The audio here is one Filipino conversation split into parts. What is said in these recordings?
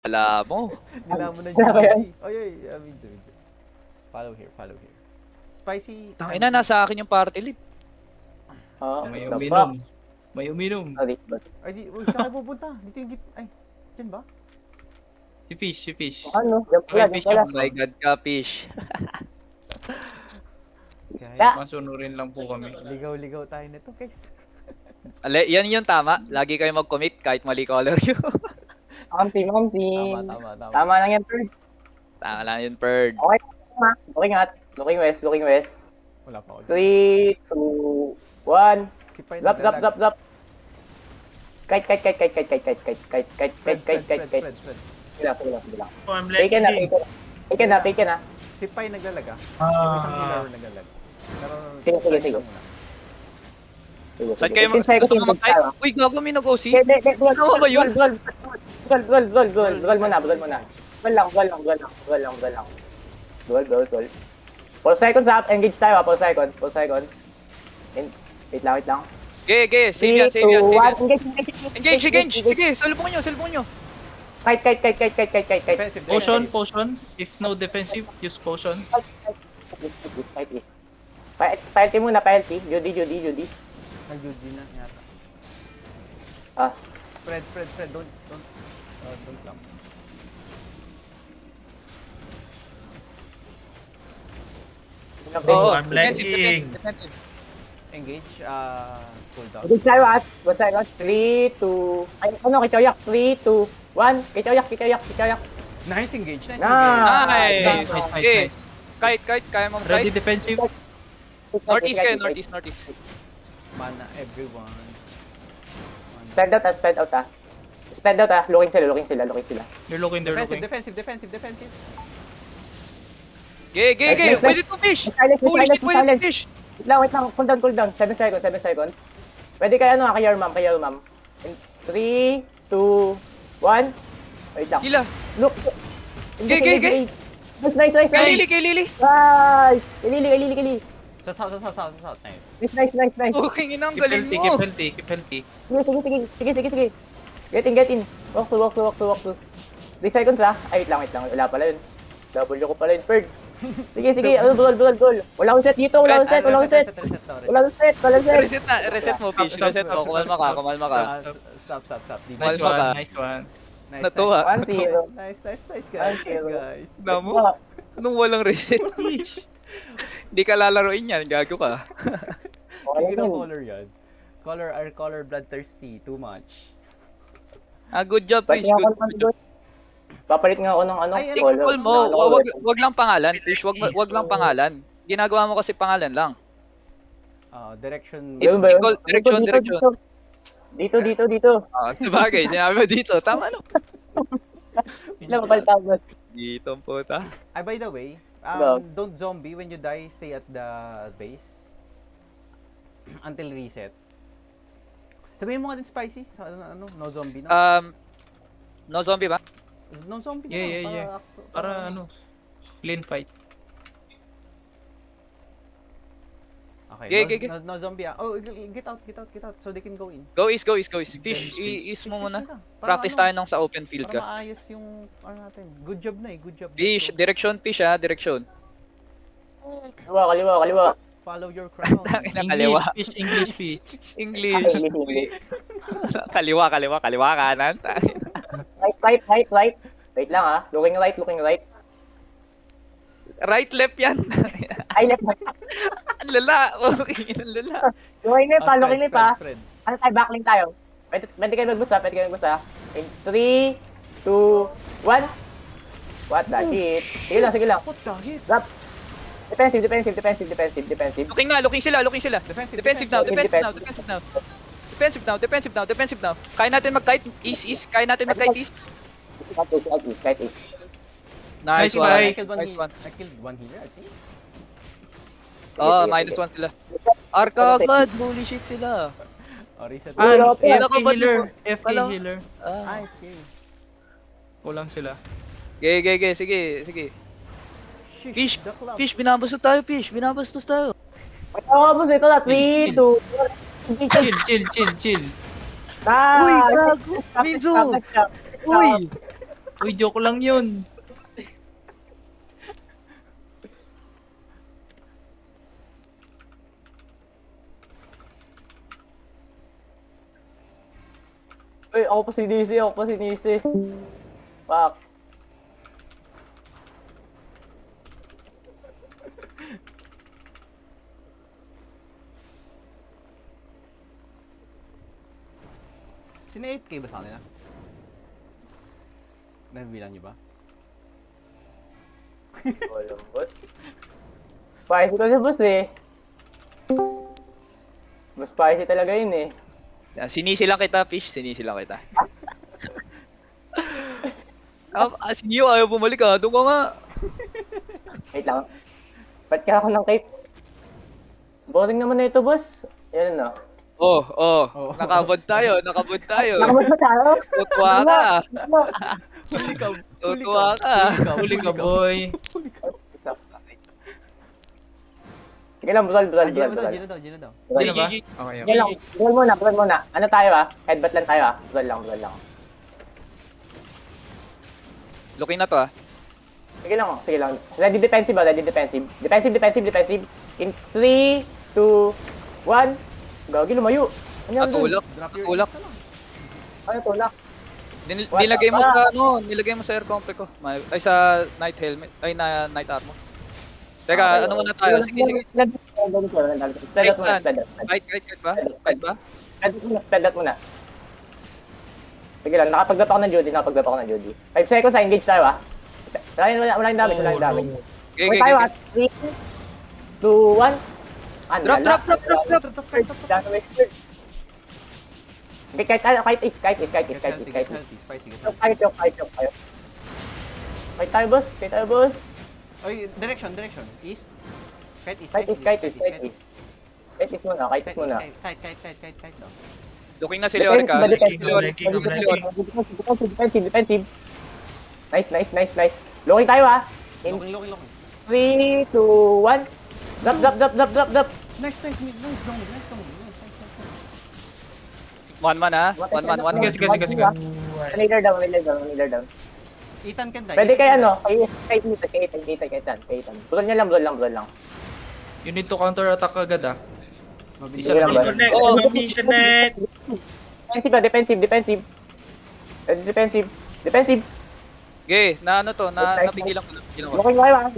Wala mo. Nilamon na GG. Oy, Minzo. Follow here. Spicy. Tangina, nasa akin yung party lead. May uminom. May uminom. Ay, uy, saan kayo pupunta? Dito yung git. Ay, dyan ba? Si Fish. Ano? Yan pala, yan pala. Oh my god ka, Fish. Masunurin lang po kami. Ligaw tayo nito, guys. Yan yung tama. Lagi kayo mag-commit kahit mali color yun. Team. Tama. Tama lang yan, Bird. Tama lang yun, Bird. Okay, tama. Looking west. Wala pa ako. 3, 2, 1. Drop. Kite. Spread. Sige lang. Oh, I'm Taken na. Si Pai naglalaga. Naglalag. Sige. Saan kayo gusto mo mag-type? Uy, gago, may nag-OC? Ano ba yun? Goal muna. Goal lang. Goal. 4 seconds up, engage tayo 4 seconds. Wait lang. Ge, save yan. 3, 2, 1, Engage. Sige, salubong nyo. Kite. Potion. If no defensive, use potion. Penalty muna. Judy. Nag-Judy na yata. Spread. Don't lang. Oh, I'm lagging. Defensive. Engage, cooldown. Engage tayo 1 second. 3, 2, ay, Kichoyak. 3, 2, 1. Kichoyak. Nice engage. Nice. Kite, kaya mong Ready kite. defensive. Northeast kayo, northeast. Mana everyone. Spend out. Looking sila. They're looking. Defensive. Ge. Pwede to fish. Holy shit, pwede to fish. Wait lang. Cool down. 7 seconds. Pwede kay your ma'am. In 3, 2, 1. Wait lang. Gila. Look. Ge. Nice. Kay Lily. Nice. Kay Sa south. Nice. Nice. Okay, inang galing Keep mo. healthy. Sige. Get in. Walk to. 3 seconds ha. Ay, wait lang. Wala pala yun. W ko pala yun. Third. Sige. Goal. Wala akong set dito. Wala akong set. Reset mo, fish. Reset mo. Kumalma ka. Stop. Nice one. Natuwa. 1-0. Nice, guys. Namo? Anong walang reset, fish? Hindi ka lalaroin yan. Gago ka. Hindi na color yan. Color bloodthirsty. Too much. Good job, fish. Good job. Papalit nga ako ng Call mo. Wag lang pangalan, fish. Wag lang pangalan. Ginagawa mo kasi pangalan lang. Direction. Direction. Dito. Sabagay, sinabi mo dito. Tama no. Ilang papalit ako. Dito ang puta. By the way, don't zombie when you die. Stay at the base until reset. Sabihin mo nga din spicy. No zombie no? No zombie ba? No zombie Yeah. Para clean fight. Okay. Ge. No zombie. Oh, get out. So they can go in. Go east. Fish, east mo muna. Practice tayo nang sa open field Para ka. maayos yung natin. Good job na. Fish, direction fish ha, direction. Kaliwa. Follow your crown. Kaliwa. English fish. English. Kaliwa kanan. Right. Wait lang ha. Looking right. Right, left yan. Ay, left. Ang lala. Okay, ang lala. Looking left ha. Spread. Ano tayo, backlink tayo. Pwede kayo mag-boost. In 3, 2, 1. What the shit? Sige lang. What the hit? Drop. Defensive. Looking sila. Defensive now. Kaya natin mag-kite east. Kite is. Nice one. I killed one here, I think. -1 sila. Arca agad. Holy shit sila. Reset. FK healer. Okay. Kulang sila. Ge. Sige. Fish, binabastos tayo. Ito na, 3, 2, 1. Chill. Uy, gago. Minzo. Uy. Uy, joke lang yun. Uy, ako pa si DC, ako pa si DC. Fuck. Sino 8K ba sa kanila? Nabibilang niyo ba? Walang boss. Spicy kasi boss eh. Mas spicy talaga yun eh. Sinisi lang kita, Fish. Sinisi lang kita. Si Neo ayaw bumalik ah. Doon ka nga. Wait lang. Ba't ka ako ng cape? Boring naman na ito boss. Yan na. Oh. Nakabod tayo. Nakabod tayo. Nakabot ba tayo? Tutuwa ka. Huli ka. Tutuwa ka. Huli ka, boy. Sige lang, busal. Gina daw. Sino ba? Gigi. Okay, Sige lang, busal muna. Ano tayo ah? Headbutt lang tayo ah. Busal lang. Looking na to ah. Sige lang. Ready defensive ba? Defensive. In 3, 2, 1. Gagi, lumayo. Ano yan dun? Natulak. Ano tulak? Nilagay mo sa nilagay mo sa air compre ko. Ay sa night helmet, ay na night armor. Teka, ano muna tayo? Sige. Spread Kite ba? out muna. Sige lang, nakapagdap ako ng Judy. 5 seconds na engage tayo ah. Wala yung damage. Okay. Tayo ah. 3, 2, 1. Drop. Okay, kite is. Kite tayo, boss. Oy, direction. East. Kite is muna. Kite. daw. Looking na si Leorica. Defensive. Nice. Looking tayo ah. In Looking. 3, 2, 1. Drop. Nice. One man. Sige. Kniler down. Ethan can die. Pwede kay ano, kay Ethan. Bulol niya lang. You need to counter-attack agad ah. Sige lang ba? Mission net! Defensive. Okay, na ano to, napigilan ko. Looking kayo ah.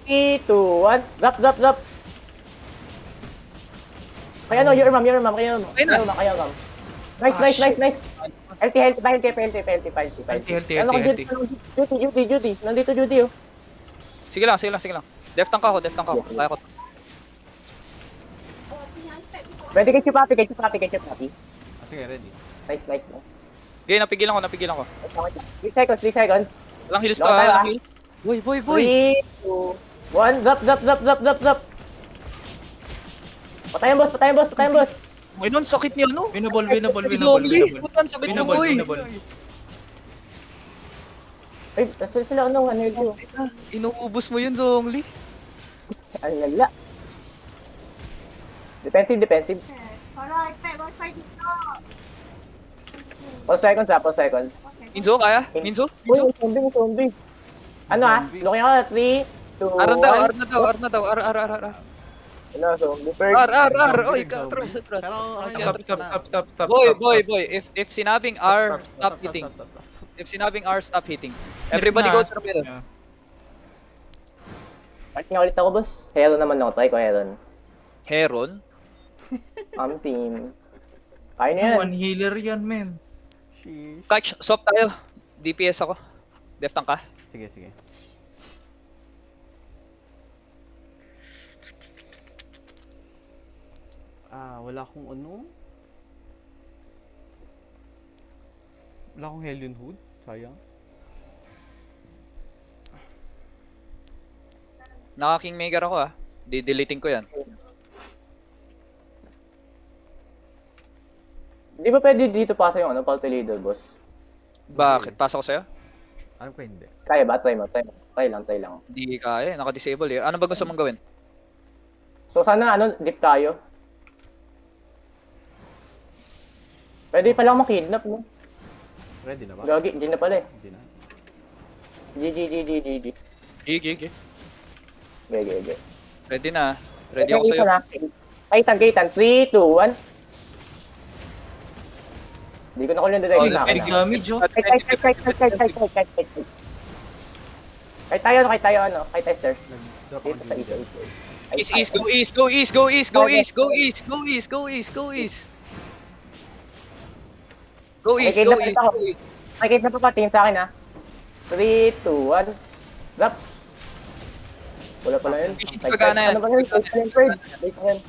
3, 2, 1. Drop. Kaya no, your mom. Ayun na. Kaya mom. Nice. Healthy. Healthy. Judy. Nandito Judy oh. Sige lang. Def tank ako. Kaya ko. Pwede kay Chupapi. Sige, ready. Nice. Okay, napigilan ko. 3 seconds. Walang heals to Long tayo, ah. ah. Boy. 3, 2, 1. Drop. Patayin boss. Ay nun, sakit niya no? Winable. Zombie! Putan, sakit mo boy! Ay, nasa sila ano yun? Inuubos mo yun, Zongli. Ang lala. Defensive. Alright, pebble for dito. 4 seconds. Minzo, kaya? Minzo? Uy, zombie. Ano ah? Looking ako 3, 2, 1. Ar na daw. Ano, zombie first. R. Oy, atras. Pero, Stop. Boy. If sinabing R, stop hitting. If sinabing R, stop hitting. Everybody go to the middle. Part nga ulit ako, boss. Heron naman ako. Try ko Heron. Heron? Team. Kaya na yan. One healer yan, men. Catch, swap tayo. DPS ako. Def tank ka. Sige. Wala akong ano. Wala akong Hellion Hood. Sayang. Naka-Kingmaker ako ah. Deleting ko yan. Di ba pwede dito pasa yung ano, Palto Leader, boss? Bakit? Pasa ko sa'yo? Ano pa hindi? Kaya ba? Try mo. Try lang. Hindi kaya. Naka-disable eh. Ano ba gusto mong gawin? So sana ano, dip tayo. Pwede palang makidnap, no? Ready na ba? Gagi, hindi na pala eh. Hindi na. GG. GG. Okay. Ready na. Ready ako sa'yo. Kaitan. 3, 2, 1. Hindi ko na kulang Oh, detect. Big damage, oh. Kahit tayo, kahit tester. Drop Dito sa ako ito. Go east. Go east. Go east. May kit na papatingin sa akin ha. 3, 2, 1. Drop. Wala pala yun. Pagana yan. Ano ba yun? Wait yan.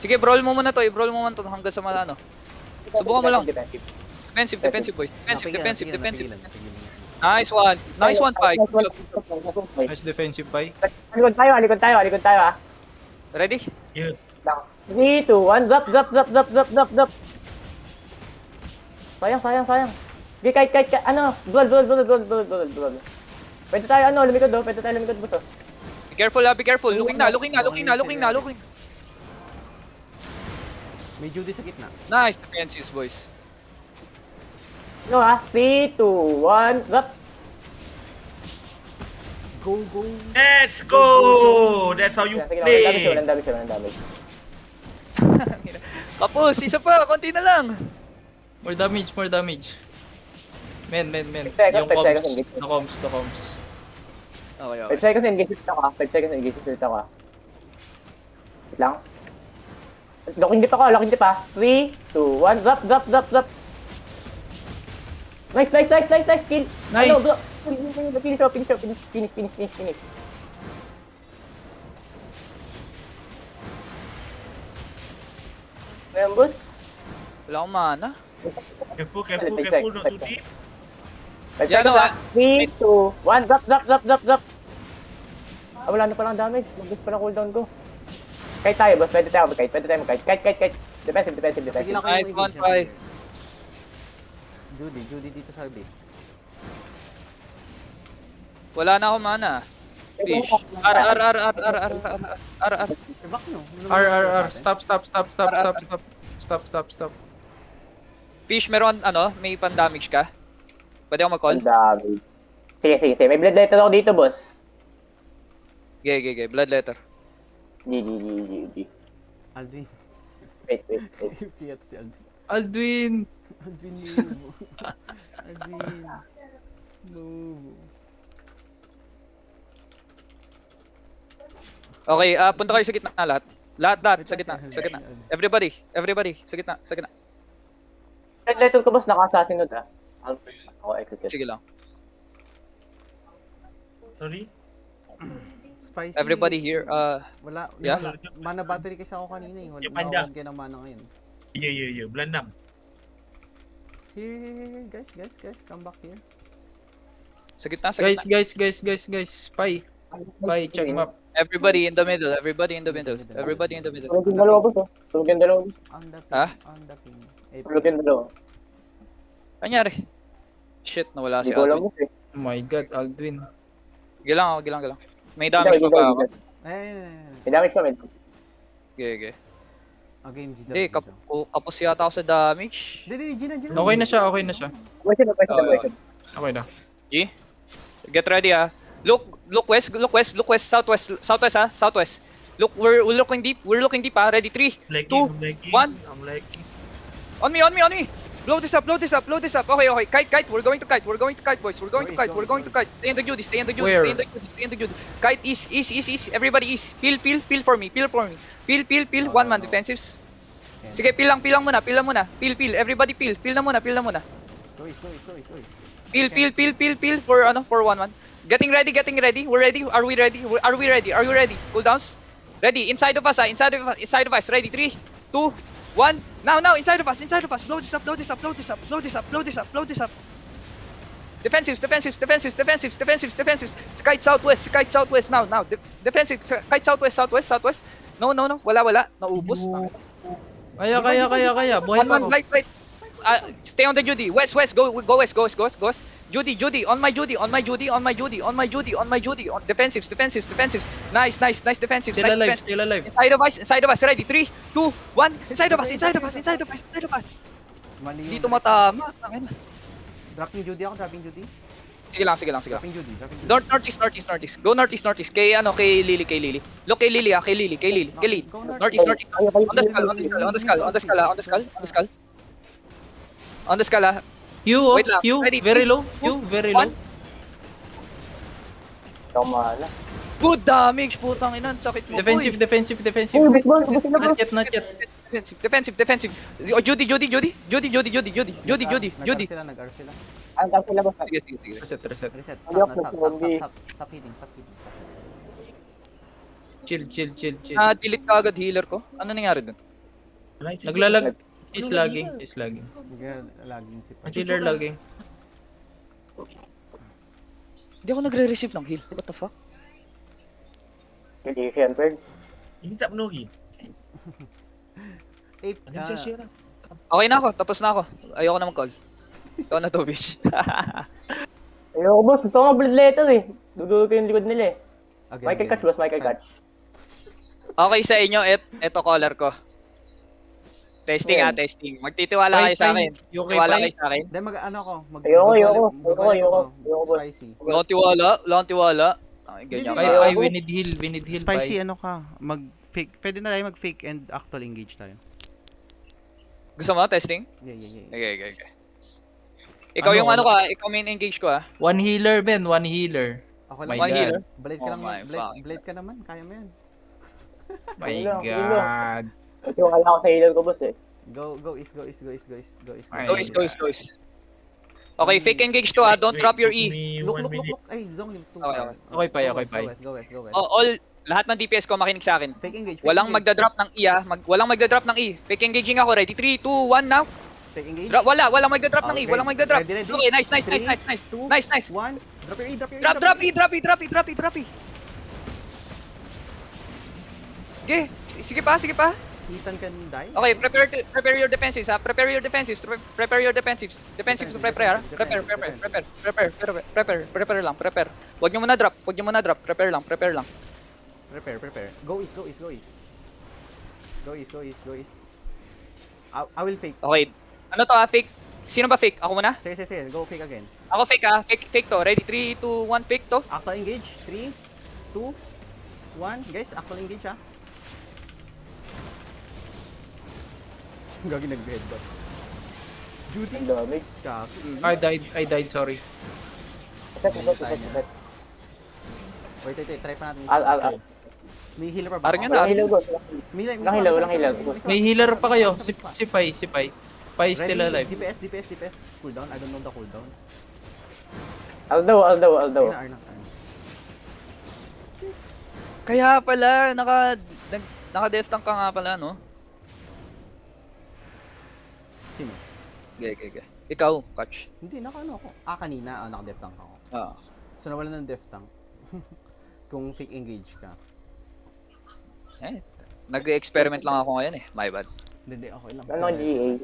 Sige, brawl mo muna to. I-brawl mo muna to hanggang sa ano. Subukan mo lang. Defensive boys. Defensive. Nice one, Pai. Nice defensive buy. Alikod tayo ha. Ready? 3, 2, 1. Drop. Sayang. Sige, kahit, ano, dual. Pwede tayo, lumikod mo to. Be careful. Looking na. May Judy sa gitna. Nice defensives, boys. No ha, 3, 2, 1, drop. Go. Let's go! That's how you Sige, play! walang damage. Kapos, isa pa, konti na lang. More damage. Men. Seconds, Yung seconds, the comms. Okay. 5 seconds engage ulit ako. Wait lang. Locking dip ako. 3, 2, 1, drop. Nice, kill. Nice. Bro. Finish. Ngayon, boss. Wala akong mana. Careful, not too deep. 5 Yeah, no, seconds, 3, 2, 1, drop. Wala na palang damage. Mag-boost pa lang cooldown ko. Kahit tayo, boss. Pwede tayo mag-kite. Kite. Defensive. Sige lang kayo Nice one, mag-engage. Pai. Judy dito sa RB. Wala na akong mana. Fish. R. Back nyo. R. Stop. Fish, may pan-damage ka? Pwede ako mag-call? Ang dami. Sige. May blood letter ako dito, boss. Okay. Blood letter. GG. Aldwin. Wait. Fiat si Aldwin. Aldwin. Aldwin move. Aldwin. Move. Okay, punta kayo sa gitna lahat. Lahat sa gitna. Everybody, sa gitna. Blood letter ko, boss. Naka-assassin nun, ha? Ako, execute. Sige lang. Sorry? Spicy. Everybody here, Wala. Yeah? Mana battery kasi ako kanina eh. Yung panda. Nawawan kayo ng mana ngayon. Yeah. Blandam. Here, guys. Come back here. sa gitna. Guys. Pai, check map. Everybody in the middle. Tulog yung dalawa, boss, oh. Tulog yung dalawa. On the ping. Ha? On the ping. Tulog yung dalawa. Anyari? Shit, nawala si Hindi ko alam, Alvin. boss, eh. Oh my god, Aldwin. Gilang. May damage pa ba ako? May damage kami. Okay. Game G. Hindi, kapos yata ako sa damage. Hindi, Gina. Okay na siya. Question. Okay na. G? Get ready Look west, southwest ha, southwest. Look, we're looking deep ha. Ready, 3, 2, 1. I'm liking. On me. Blow this up. Okay. Kite. We're going to kite, boys. We're going to kite. Stay in the Judy. Where? Stay in the Judy. Kite east. Everybody east. Peel for me. Peel. One man defensives. Sige, peel lang muna. Peel. Everybody peel. Peel na muna. Go. Peel for 1-1. Getting ready. We're ready. Are we ready? Cooldowns. Ready. Inside of us. Ready. 3, 2, 1. Now. Inside of us. Blow this up. Defensives. Kite southwest. Now. Defensive. Kite southwest. No. Wala. Naubos. Kaya. Buhay pa One, ako. right. Stay on the Judy. West. Go west. Judy. On my Judy. Defensives. Nice defensives. Still alive. Inside of us. Ready. 3, 2, 1. Inside of us. Mali Dito matama. Dropping Judy ako, dropping Judy. Sige lang, sige lang, sige lang. Dropping Judy, dropping Judy. Northeast. Go northeast. Kay Lily. Look kay Lily, kay Lily. Go Northeast. On the skull, Q, oh. Wait lang. Q, Ready, very three, low. Q, very one. low. Tama na. Good damage, putang ina, sakit mo. Defensive. Uy, baseball, baseball. Not yet. Defensive. Oh, Judy. Nag-R sila. Ang tawag sila boss. Sige. Reset. Reset. Hindi ako Stop zombie. hitting. Chill. Delete ka agad healer ko. Ano nangyari dun? Naglalag. He's lagging. Laging si Pat. Healer lagging. Hindi ako nagre-receive ng heal. What the fuck? Hindi, siyempre. Hindi tak penuh lagi. Ape Ano siya share? Okay na ako, tapos na ako. Ayoko na mag-call. Ikaw na to, bitch. Ayoko boss, gusto ko nga blood letter eh. Dudulog ko yung likod nila eh. Michael Catch boss, Michael Catch. Okay sa inyo, eto caller ko. Testing Ayan. Testing. Magtitiwala kayo sa akin. Okay, Tiwala fine. kayo sa akin. Then ano ko, Ayoko. Spicy. Wala akong tiwala. Ay, ganyan Hindi, kayo. Ay, we need heal. Spicy Bye. ano ka, mag-fake. Pwede na tayo mag-fake and actual engage tayo. Gusto mo, testing? Yeah. Okay. Ikaw yung ano ka, ikaw main engage ko ah. One healer, Ben. One healer. Ako My lang. God. Healer? Blade ka Oh lang. my fucking Blade ka naman, kaya mo yan. My Yun lang. God. Ito yung kailangan ko sa healer ko boss eh. Go is. Ay, Go is. Okay, fake engage to ah. Don't drop your E. Look. Ay, zone yung 2. Okay. Okay, bye. Go west. Lahat ng DPS ko makinig sa akin. Fake engage. Walang magda-drop ng E ah. Walang magda-drop ng E. Fake engaging ako. Ready? 3, 2, 1 now. Fake engage. Walang magda-drop ng E. Okay. Walang magda-drop. Ready? Okay, nice. 1. Drop your E. Drop E. Okay, sige pa. Hitan can die. Okay, prepare your defensives ha. Prepare your defensives. Defensives to prepare. Prepare lang. Huwag niyo muna drop. Prepare lang. Prepare. Go east. I will fake. Okay. Ano to ha? Fake. Sino ba fake? Ako muna? Sige. Go fake again. Ako fake ha. Fake to. Ready? 3, 2, 1, fake to. Actual engage. 3, 2, 1. Guys, actual engage ha. Gagi nag-headbutt. Judy. Ang damage. Kaki. I died, sorry. Set. Wait. Try pa natin. Al. May healer pa ba? Parang yun Walang healer boss. Walang healer. May healer pa kayo. Si Pai. Pai is still alive. DPS. Cooldown. I don't know the cooldown. Aldaw. Arna. Kaya pala, naka-death tank ka nga pala, no? Sino? Okay. Ikaw, catch. Hindi, naka-ano ako. Kanina, naka-death tank ako. So, nawala ng death tank. Kung fake engage ka. Nag-experiment lang ako ngayon eh. My bad. Hindi, okay lang. Ano GA?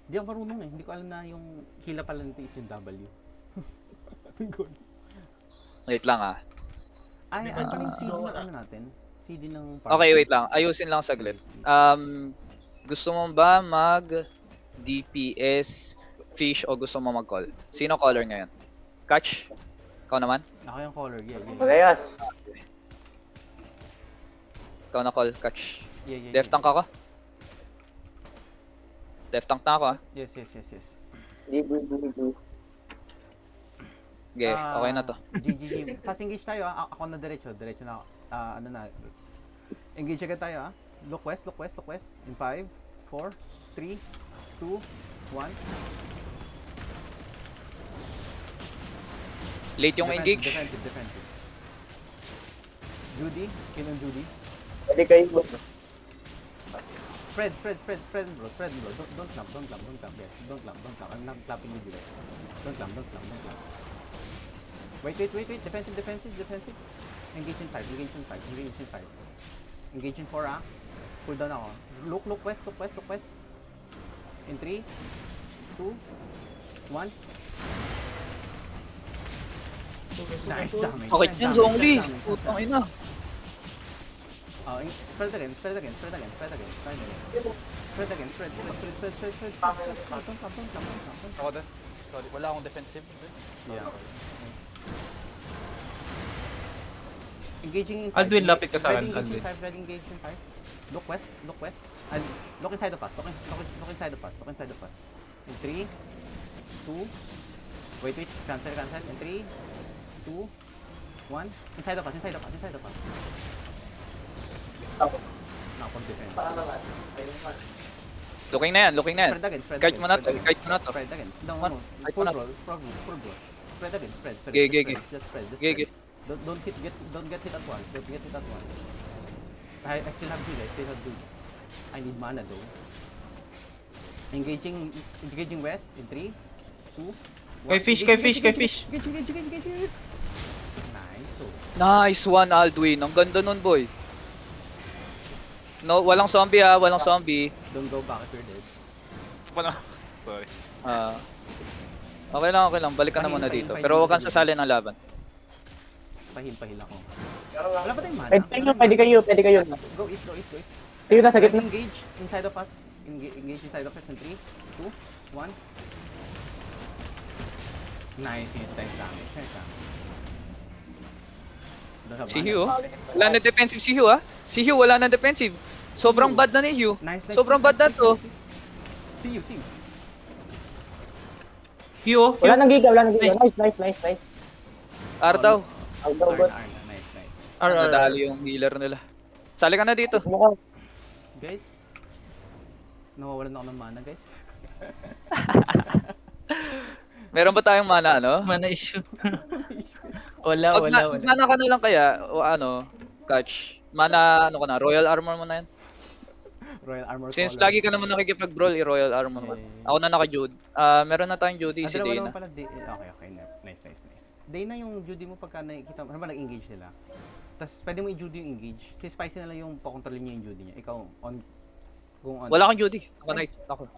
Hindi ako marunong eh. Hindi ko alam na yung hila pala nito is yung W. Good. Wait lang ah. Ay, ano pala yung CD ng ano natin? CD ng... Okay, wait lang. Ayusin lang saglit. Gusto mo ba mag-DPS, fish, o gusto mo mag-call? Sino caller ngayon? Catch? Ikaw naman? Ako yung caller, yeah. Parehas. Ikaw na call, catch. Yeah. Death tank ako? Death tank na ako ah. Yes. Di. Okay, okay na to. GG. Fast engage tayo ah. Ako na diretso na ano na. Engage agad tayo ah. Look west. In 5, 4, 3, 2, 1. Late yung engage. Defensive. Judy, kill on Judy. Pwede kayo boss. Spread bro. Don't clamp. Yes, don't clamp. I'm not clapping with you guys. Don't clamp. Wait. Defensive. Engage in 5. Engage in 4 ah. Pull down ako. Look west. In 3, 2, 1. Nice damage. Okay, yan Zhongli. Putang ina. Spread again. Spread again. Ako din. Sorry, wala akong defensive. Yeah. Engaging in Alduin, lapit ka sa akin, Ready engage in Alduin. 5, ready engage in 5. Look west, look west. And look inside of us, look inside of us, look inside of us. In 3, 2, wait, cancel. In 3, 2, 1. Inside of us, inside of us, inside of us. Nakapag-defend. Looking na yan. Spread again, spread Kite again, mo na to, spread again. kite mo na to. Spread again. No, One. no. Kite Full mo na. roll, full roll. Spread again, spread. Gay, just gay, spread, Just spread, just Gay, spread. gay. Don't get hit at once. Don't get hit at once. I still have build. I need mana though. Engaging west in 3, 2, 1. Kay fish. Engage. Nice. So, Nice one, Alduin. Ang ganda nun, boy. No, walang zombie walang zombie. don't go back if you're dead. Wala. Sorry. Okay lang. Balik ka na muna dito. Pero huwag kang sasali ng laban. Pahil ako. Wala pa tayong mana. Pwede kayo. Go east. Kayo na sa gitna. Engage inside of us. Engage inside of us in 3, 2, 1. Nice damage. Don't have Si mana. Hugh, wala na defensive si Hugh, Si Hugh, wala na defensive. Sobrang bad na ni Hugh. Nice. Sobrang bad na to. See you. Hugh, Wala nang giga. Nice. R daw. Arn. Nice. Nadali yung healer nila. Sali ka na dito. Guys, nawawalan ako ng mana, guys. Meron ba tayong mana, mana issue. wala. Mana ka na lang kaya, o catch. Mana, ka na, royal armor mo na yan. Royal Armor Since Collar. lagi ka naman nakikipag-brawl, i-royal armor mo. Yeah. Ako na naka-Jude. Meron na tayong Judy, si Dalawa Dana. naman pala. Okay. Nice. Dana yung Judy mo pagka nakikita mo, ano ba nag-engage nila? Tapos pwede mo i-Judy yung engage. Si Spicy na lang yung pakontrolin niya yung Judy niya. Ikaw, kung on. Wala kang Judy. Naka-knight ako.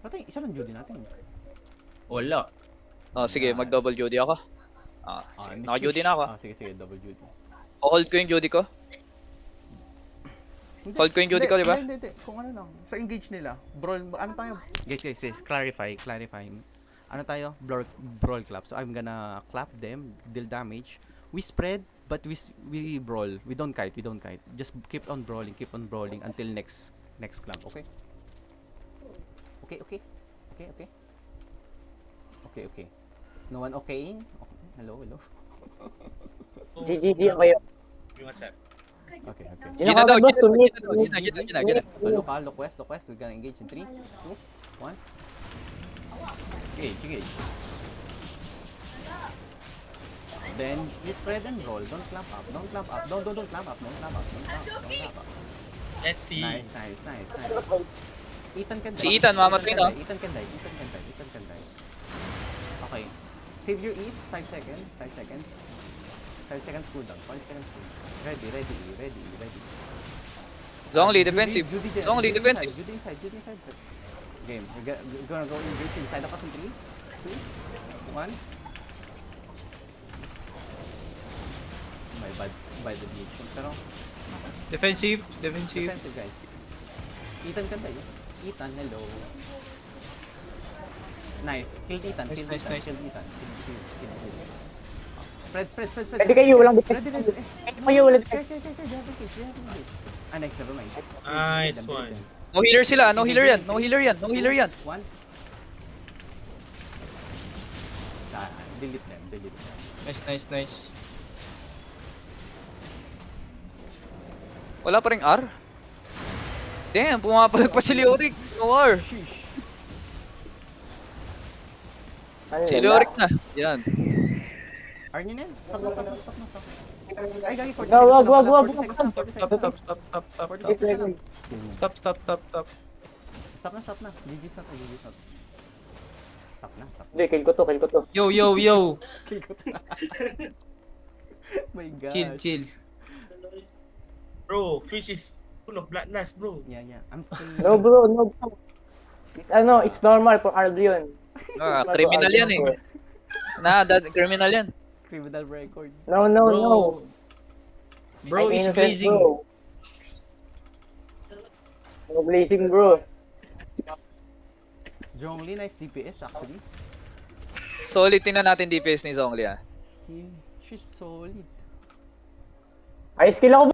Patay, isa lang Judy natin. Wala. Sige, mag-double Judy ako. Sige. Naka-Judy na ako. Sige, double Judy. Hold ko yung Judy ko. Hold ko yung Judy ko, di ba? Hindi. Kung ano lang. Sa engage nila. Brawl, ano tayo? Guys, clarify. Ano tayo? Brawl clap. So I'm gonna clap them, deal damage. We spread, but we brawl. We don't kite. Just keep on brawling until next clap, okay? Okay. No one okaying? Hello. GG kayo. Yung asap. Okay. Gina daw, Gina. So look west. We're gonna engage in 3, 2, 1. Engage. Then you spread and roll. Don't clamp up. Don't clamp up. Let's see. Nice. Ethan can die. Si Ethan, mamatay na. Ethan can die. Okay. Save your ease. 5 seconds. 5 seconds cooldown. Ready. Zongli, defensive. Judy inside. Game. We're gonna go engage inside of us in 3, 2, 1. By deviation. Pero Defensive. defensive, guys. Ethan can die. Ethan, hello. Nice. Kill Ethan. Nice. Kill Ethan. Spread. Pwede kayo. Walang defense. Ready. Kayo, walang defense. Next, never mind. Nice one. No healer sila. No healer yan. One. Delete them. Nice. Wala pa ring R. Damn, pumapalag pa si Leoric. No R. Si Leoric na. Yan. Arn yun yan. Stop na. Ay, gagi, 40 Wag. Stop. Stop na. GG stop. Stop na. Hindi, kill ko to. Yo. My God. Chill. Bro, fish is full of bloodlust, bro. Yeah. I'm still... No bro. It's normal for Albion. Criminal yan eh. Criminal yan. Criminal record. No. Bro is innocent, blazing. bro. No blazing, bro. Zhongli, nice DPS actually. Solid tingnan natin DPS ni Zhongli ah. She's solid. Ay, skill ako